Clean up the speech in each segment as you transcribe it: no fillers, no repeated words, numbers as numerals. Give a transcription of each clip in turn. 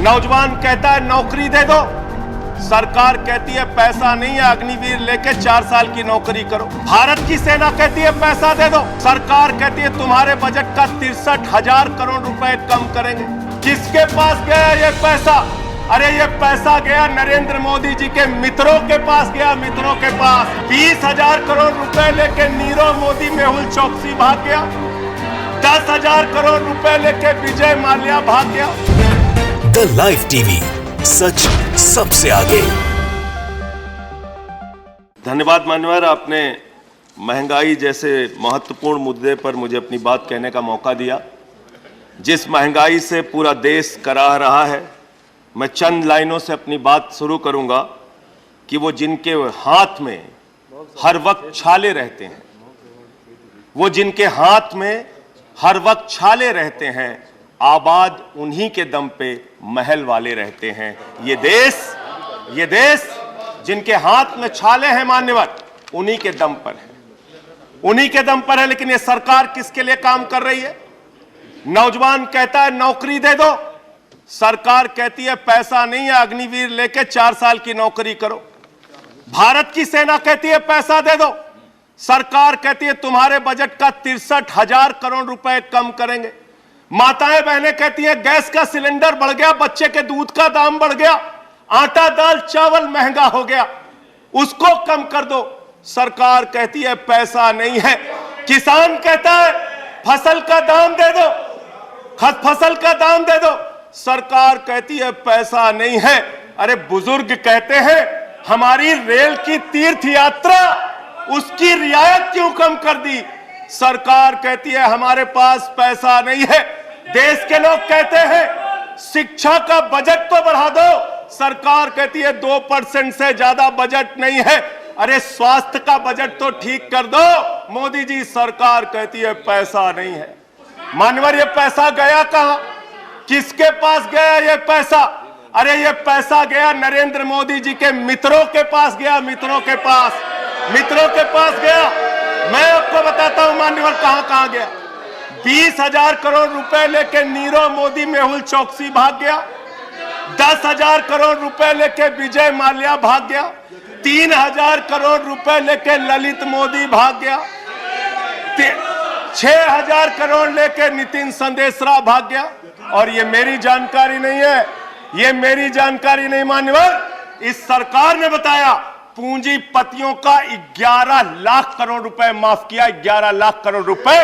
नौजवान कहता है नौकरी दे दो, सरकार कहती है पैसा नहीं है, अग्निवीर लेके 4 साल की नौकरी करो। भारत की सेना कहती है पैसा दे दो, सरकार कहती है तुम्हारे बजट का 63,000 करोड़ रुपए कम करेंगे। किसके पास गया ये पैसा? अरे ये पैसा गया नरेंद्र मोदी जी के मित्रों के पास गया, मित्रों के पास। 20,000 करोड़ रुपए लेके नीरव मोदी, मेहुल चौकसी भाग गया। 10,000 करोड़ रुपए लेके विजय माल्या भाग गया। द लाइव टीवी, सच सबसे आगे। धन्यवाद मान्यवर, आपने महंगाई जैसे महत्वपूर्ण मुद्दे पर मुझे अपनी बात कहने का मौका दिया। जिस महंगाई से पूरा देश कराह रहा है, मैं चंद लाइनों से अपनी बात शुरू करूंगा कि वो जिनके हाथ में हर वक्त छाले रहते हैं, वो जिनके हाथ में हर वक्त छाले रहते हैं, आबाद उन्हीं के दम पे महल वाले रहते हैं। ये देश जिनके हाथ में छाले हैं मान्यवर, उन्हीं के दम पर है, उन्हीं के दम पर है। लेकिन ये सरकार किसके लिए काम कर रही है? नौजवान कहता है नौकरी दे दो, सरकार कहती है पैसा नहीं है, अग्निवीर लेके 4 साल की नौकरी करो। भारत की सेना कहती है पैसा दे दो, सरकार कहती है तुम्हारे बजट का 63,000 करोड़ रुपए कम करेंगे। माताएं बहनें कहती हैं गैस का सिलेंडर बढ़ गया, बच्चे के दूध का दाम बढ़ गया, आटा दाल चावल महंगा हो गया, उसको कम कर दो, सरकार कहती है पैसा नहीं है। किसान कहता है फसल का दाम दे दो, फसल का दाम दे दो, सरकार कहती है पैसा नहीं है। अरे बुजुर्ग कहते हैं हमारी रेल की तीर्थ यात्रा, उसकी रियायत क्यों कम कर दी? सरकार कहती है हमारे पास पैसा नहीं है। देश के लोग कहते हैं शिक्षा का बजट तो बढ़ा दो, सरकार कहती है 2% से ज्यादा बजट नहीं है। अरे स्वास्थ्य का बजट तो ठीक कर दो, मोदी जी, सरकार कहती है पैसा नहीं है। मानवर, ये पैसा गया कहां? किसके पास गया ये पैसा? अरे ये पैसा गया नरेंद्र मोदी जी के मित्रों के पास गया, मित्रों के पास गया। मैं आपको बताता हूं मान्यवर कहां कहां गया। 20,000 करोड़ रुपए लेके नीरव मोदी, मेहुल चौकसी भाग गया। 10,000 करोड़ रुपए लेके विजय माल्या भाग गया। 3,000 करोड़ रुपए लेके ललित मोदी भाग गया। 6,000 करोड़ लेके नितिन संदेशरा भाग गया। और ये मेरी जानकारी नहीं है, ये मेरी जानकारी नहीं मान्यवर, इस सरकार ने बताया पूंजीपतियों का 11 लाख करोड़ रुपए माफ किया। 11 लाख करोड़ रुपए।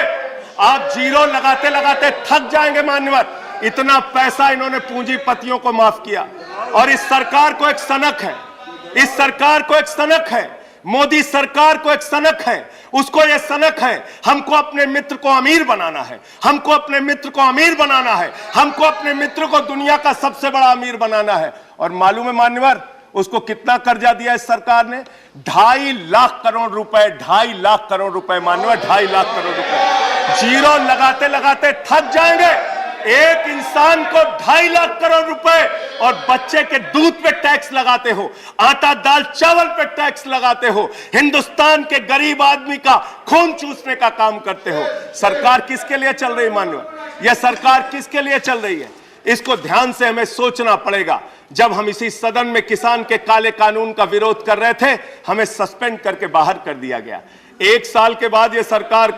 आप जीरो लगाते लगाते थक जाएंगे मान्यवर, इतना पैसा इन्होंने पूंजीपतियों को माफ किया। और इस सरकार को एक सनक है, इस सरकार को एक सनक है, मोदी सरकार को एक सनक है। उसको यह सनक है हमको अपने मित्र को अमीर बनाना है, हमको अपने मित्र को अमीर बनाना है, हमको अपने मित्र को दुनिया का सबसे बड़ा अमीर बनाना है। और मालूम है मान्यवर उसको कितना कर्जा दिया इस सरकार ने? 2.5 लाख करोड़ रुपए, 2.5 लाख करोड़ रुपए मान्यवर, 2.5 लाख करोड़ रुपए। जीरो लगाते लगाते थक जाएंगे। एक इंसान को 2.5 लाख करोड़ रुपए और बच्चे के दूध पे टैक्स लगाते हो, आटा दाल चावल पे टैक्स लगाते हो, हिंदुस्तान के गरीब आदमी का खून चूसने का काम करते हो। सरकार किसके लिए चल रही मान्यवर? यह सरकार किसके लिए चल रही है? इसको ध्यान से हमें सोचना पड़ेगा। जब हम इसी सदन में किसान के काले कानून का विरोध कर रहे थे, हमें सस्पेंड करके बाहर कर दिया गया। 1 साल के बाद यह सरकार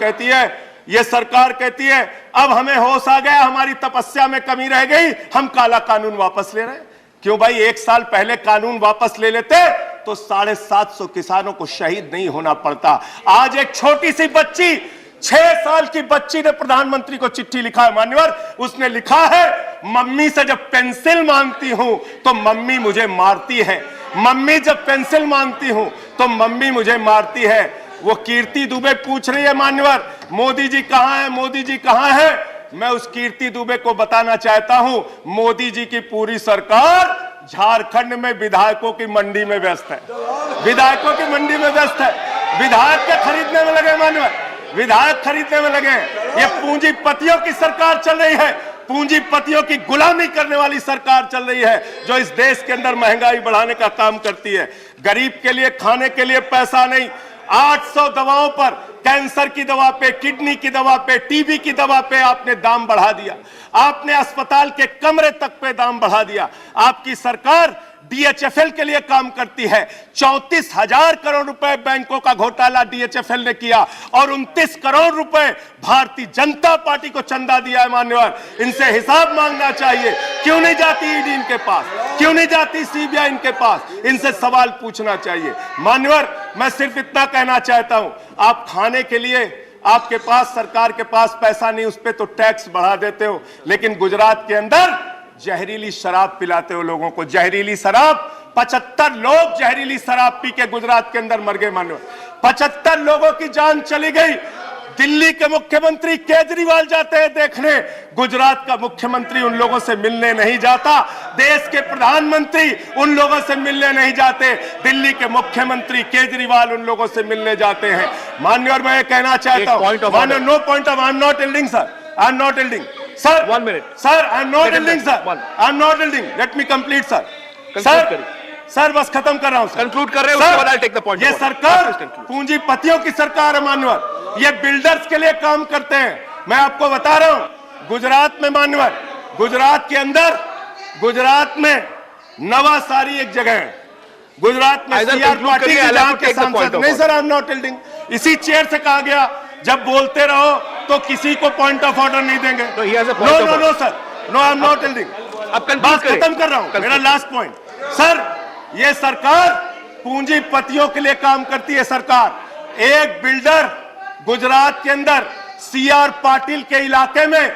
कहती है अब हमें होश आ गया, हमारी तपस्या में कमी रह गई, हम काला कानून वापस ले रहे हैं। क्यों भाई? 1 साल पहले कानून वापस ले लेते तो 750 किसानों को शहीद नहीं होना पड़ता। आज एक छोटी सी बच्ची, 6 साल की बच्ची ने प्रधानमंत्री को चिट्ठी लिखा है मान्यवर। उसने लिखा है मम्मी से जब पेंसिल मांगती हूं तो मम्मी मुझे मारती है, मम्मी जब पेंसिल मांगती हूं तो मम्मी मुझे मारती है। वो कीर्ति दुबे पूछ रही है मान्यवर मोदी जी कहां है, मोदी जी कहां है? मैं उस कीर्ति दुबे को बताना चाहता हूं मोदी जी की पूरी सरकार झारखंड में विधायकों की मंडी में व्यस्त है, विधायकों की मंडी में व्यस्त है। विधायक के खरीदने में लगे मान्यवर, विधायक खरीदने में लगे। ये पूंजीपतियों की सरकार चल रही है, पूंजीपतियों की गुलामी करने वाली सरकार चल रही है, जो इस देश के अंदर महंगाई बढ़ाने का काम करती है। गरीब के लिए खाने के लिए पैसा नहीं, 800 दवाओं पर, कैंसर की दवा पे, किडनी की दवा पे, टीबी की दवा पे आपने दाम बढ़ा दिया। आपने अस्पताल के कमरे तक पे दाम बढ़ा दिया। आपकी सरकार डीएचएफएल के लिए काम करती है। 34,000 करोड़ रुपए बैंकों का घोटाला डीएचएफएल ने किया और 29 करोड़ रुपए भारतीय जनता पार्टी को चंदा दिया है। मान्यवर, इनसे हिसाब मांगना चाहिए। क्यों नहीं जाती ईडी इनके पास? क्यों नहीं जाती सीबीआई इनके पास? इनसे सवाल पूछना चाहिए। मान्यवर, मैं सिर्फ इतना कहना चाहता हूं, आप खाने के लिए आपके पास, सरकार के पास पैसा नहीं, उस पर तो टैक्स बढ़ा देते हो, लेकिन गुजरात के अंदर जहरीली शराब पिलाते हो लोगों को। जहरीली शराब, 75 लोग जहरीली शराब पी के गुजरात के अंदर मर गए। मानो 75 लोगों की जान चली गई। दिल्ली के मुख्यमंत्री केजरीवाल जाते हैं देखने, गुजरात का मुख्यमंत्री उन लोगों से मिलने नहीं जाता। देश के प्रधानमंत्री उन लोगों से मिलने नहीं जाते, दिल्ली के मुख्यमंत्री केजरीवाल उन लोगों से मिलने जाते हैं। माननीय, मैं कहना चाहता हूं, माननीय, no point of, I am not yielding sir, I am not yielding sir, 1 minute, sir, I am not yielding sir, I am not yielding, let me complete sir. Sir बस खत्म कर रहा हूं सर। कंक्लूड कर रहे हो, उसके बाद I'll take the point ये of order. सरकार पूंजीपतियों की सरकार है मान्यवर, ये बिल्डर्स के लिए काम करते हैं। मैं आपको बता रहा हूं, गुजरात में मान्यवर, गुजरात के अंदर, गुजरात में नवासारी एक जगह है, गुजरात में सीआर पार्टी के जहां के सांसद, नहीं सर, आई एम नॉट एल्डिंग, इसी चेयर से कहा गया जब बोलते रहो तो किसी को पॉइंट ऑफ ऑर्डर नहीं देंगे। No no no sir, no, I am not yielding. अब बात खत्म कर रहा हूं, मेरा लास्ट पॉइंट सर, ये सरकार पूंजीपतियों के लिए काम करती है। सरकार एक बिल्डर गुजरात के अंदर सीआर पाटिल के इलाके में,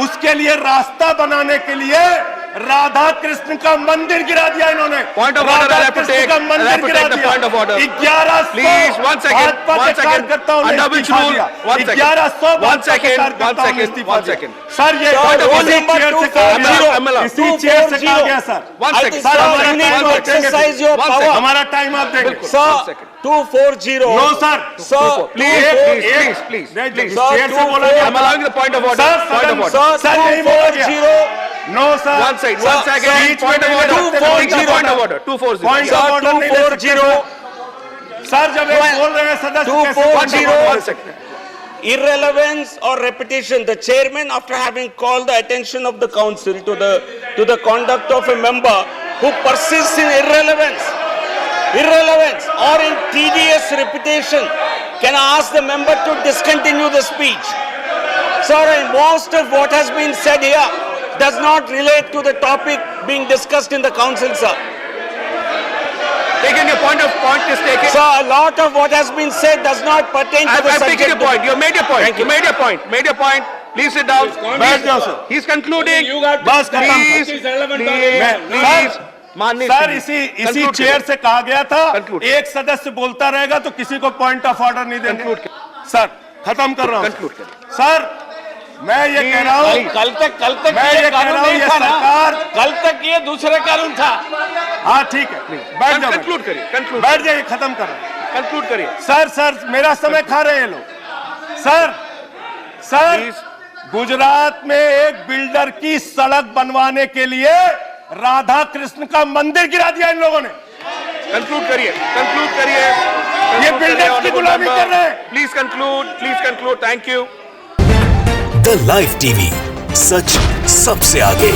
उसके लिए रास्ता बनाने के लिए राधा कृष्ण का मंदिर गिरा दिया इन्होंने। Point of order, Radha Krishna का मंदिर गिरा दिया। Point of order, 1100 please, 1 second, 1 second, under which rule, 1 second, 1 second, sir, ये point of order, इसी चेयर से कहा गया सर। 1 second, सर, हमारा टाइम आप देंगे sir. 240. No sir, please, chair से बोला गया। I'm allowing the point of order, point of order. Sir, नहीं बोला गया। No sir, 1 second, point of order, 240. Point of order नहीं ले सकते सर, जब ये बोल रहे हैं सदस्य कैसे 1 second. Irrelevance or repetition. The chairman, after having called the attention of the council to the conduct of a member who persists in irrelevance or in tedious repetition, can I ask the member to discontinue the speech? Sir, and most of what has been said here does not relate to the topic being discussed in the council, sir. Taken, your point is taken. Sir, a lot of what has been said does not pertain to the I've subject. taken your point. You made your point. Thank you. You made your point. Please sit down. बैठ जाओ sir. He's concluding. बस खत्म। Please. माननीय sir, इसी chair से कहा गया था, Conclude. एक सदस्य बोलता रहेगा तो किसी को पॉइंट ऑफ ऑर्डर नहीं देंगे। सर, खत्म कर रहा हूं। Conclude करिए। सर, मैं ये कह रहा हूं, कल तक मैं ये कह रहा हूं, ये सरकार, कल तक ये दूसरा कानून था। हाँ ठीक है, बैठ जाओ, कंक्लूड करिए, कंक्लूड, बैठ जाइए, खत्म कर रहा हूं। कंक्लूड करिए। सर, मेरा समय खा रहे हैं लोग। सर, गुजरात में एक बिल्डर की सड़क बनवाने के लिए राधा कृष्ण का मंदिर गिरा दिया इन लोगों ने। कंक्लूड करिए। ये बिल्डर्स की गुलामी कर रहे हैं। Please conclude. Thank you. The live TV, सच सबसे आगे।